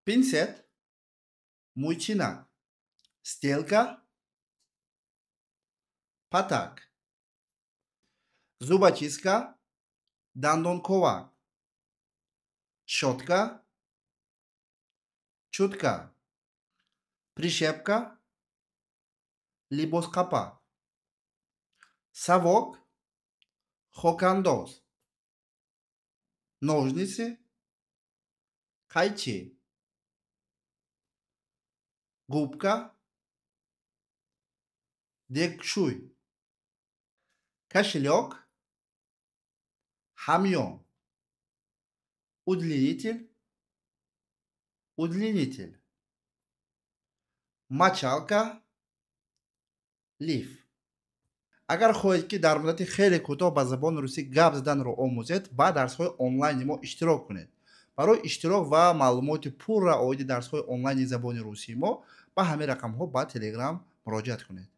пинсет, муйчина, стелка, патак, зубочистка, дандонковак, щетка, чутка, прищепка, либоскапак, совок, хокандоз, ножницы, кайчи, губка, дегшуй, кошелек, хамьон, удлинитель, мочалка, лиф. агар хоҳед ки дар муддати хеле кӯтоҳ ба забони русӣ гап заданро омӯзед ба дарсҳои онлайни мо иштирок кунед. барои иштирок ва маълумоти пурра оиди дарсҳои онлайни забони русии мо ба ҳамин рақамҳо ба телеграм муроҷиат кунед.